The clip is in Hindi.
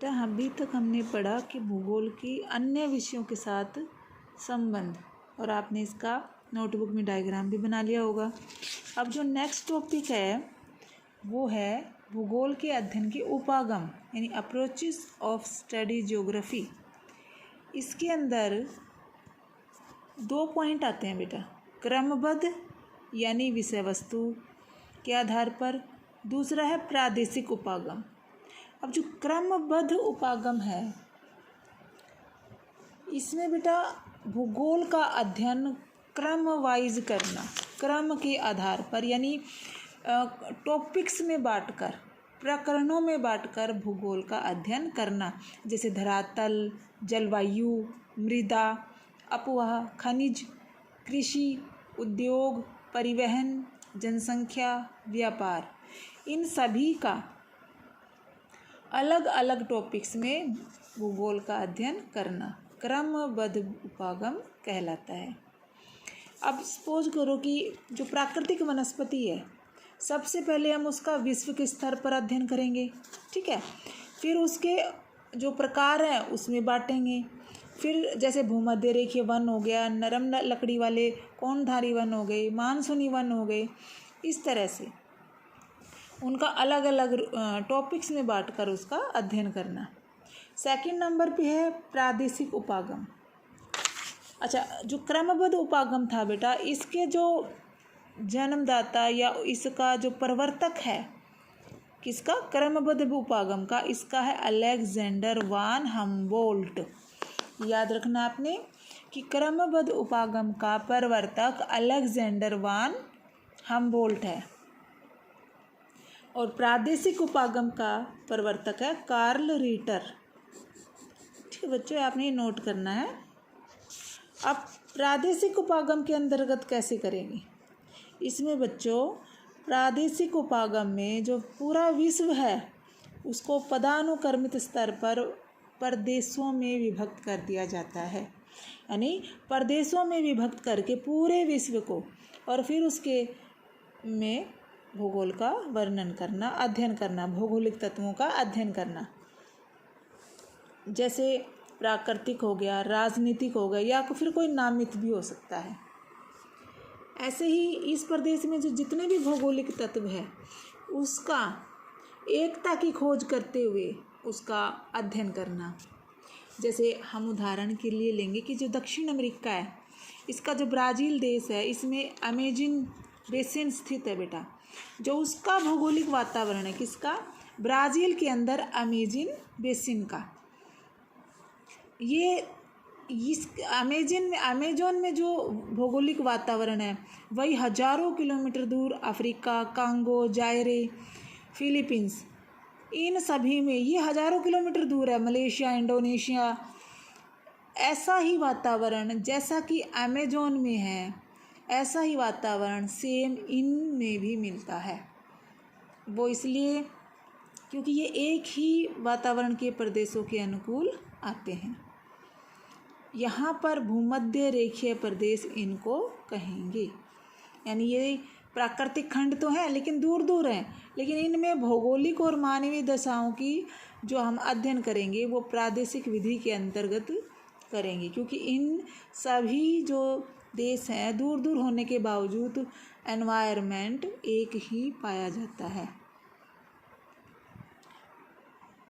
तो अभी तक हमने पढ़ा कि भूगोल की अन्य विषयों के साथ संबंध, और आपने इसका नोटबुक में डायग्राम भी बना लिया होगा। अब जो नेक्स्ट टॉपिक है वो है भूगोल के अध्ययन के उपागम, यानी अप्रोचेस ऑफ स्टडी ज्योग्राफी। इसके अंदर 2 पॉइंट आते हैं बेटा, क्रमबद्ध यानी विषय वस्तु के आधार पर, दूसरा है प्रादेशिक उपागम। अब जो क्रमबद्ध उपागम है इसमें बेटा भूगोल का अध्ययन क्रम वाइज करना, क्रम के आधार पर, यानी टॉपिक्स में बांटकर, प्रकरणों में बांटकर भूगोल का अध्ययन करना, जैसे धरातल, जलवायु, मृदा, अपवाह, खनिज, कृषि, उद्योग, परिवहन, जनसंख्या, व्यापार, इन सभी का अलग अलग टॉपिक्स में भूगोल का अध्ययन करना क्रमबद्ध उपागम कहलाता है। अब सपोज करो कि जो प्राकृतिक वनस्पति है, सबसे पहले हम उसका विश्व के स्तर पर अध्ययन करेंगे, ठीक है। फिर उसके जो प्रकार हैं उसमें बांटेंगे। फिर जैसे भूमध्य रेखीय वन हो गया, नरम लकड़ी वाले कोणधारी वन हो गए, मानसूनी वन हो गए, इस तरह से उनका अलग अलग टॉपिक्स में बांटकर उसका अध्ययन करना। सेकंड नंबर पे है प्रादेशिक उपागम। अच्छा, जो क्रमबद्ध उपागम था बेटा, इसके जो जन्मदाता या इसका जो प्रवर्तक है, किसका, क्रमबद्ध उपागम का, इसका है अलेक्जेंडर वान हम्बोल्ट। याद रखना आपने कि क्रमबद्ध उपागम का प्रवर्तक अलेक्जेंडर वान हम्बोल्ट है, और प्रादेशिक उपागम का प्रवर्तक है कार्ल रीटर। ठीक है बच्चों, आपने ये नोट करना है। अब प्रादेशिक उपागम के अंतर्गत कैसे करेंगे, इसमें बच्चों प्रादेशिक उपागम में जो पूरा विश्व है उसको पदानुक्रमित स्तर पर प्रदेशों में विभक्त कर दिया जाता है, यानी प्रदेशों में विभक्त करके पूरे विश्व को, और फिर उसके में भूगोल का वर्णन करना, अध्ययन करना, भौगोलिक तत्वों का अध्ययन करना, जैसे प्राकृतिक हो गया, राजनीतिक हो गया, या फिर कोई नामित भी हो सकता है। ऐसे ही इस प्रदेश में जो जितने भी भौगोलिक तत्व है उसका एकता की खोज करते हुए उसका अध्ययन करना। जैसे हम उदाहरण के लिए लेंगे कि जो दक्षिण अमेरिका है, इसका जो ब्राज़ील देश है, इसमें अमेजन बेसिन स्थित है बेटा। जो उसका भौगोलिक वातावरण है, किसका, ब्राज़ील के अंदर अमेजन बेसिन का, ये इस अमेजोन में जो भौगोलिक वातावरण है वही हजारों किलोमीटर दूर अफ्रीका, कांगो, जायरे, फिलीपींस, इन सभी में ये हजारों किलोमीटर दूर है, मलेशिया, इंडोनेशिया, ऐसा ही वातावरण जैसा कि अमेजोन में है, ऐसा ही वातावरण सेम इन में भी मिलता है। वो इसलिए क्योंकि ये एक ही वातावरण के प्रदेशों के अनुकूल आते हैं। यहाँ पर भूमध्य रेखीय प्रदेश इनको कहेंगे, यानी ये प्राकृतिक खंड तो हैं लेकिन दूर दूर हैं, लेकिन इनमें भौगोलिक और मानवीय दशाओं की जो हम अध्ययन करेंगे वो प्रादेशिक विधि के अंतर्गत करेंगे, क्योंकि इन सभी जो देश हैं दूर दूर होने के बावजूद एनवायरनमेंट एक ही पाया जाता है।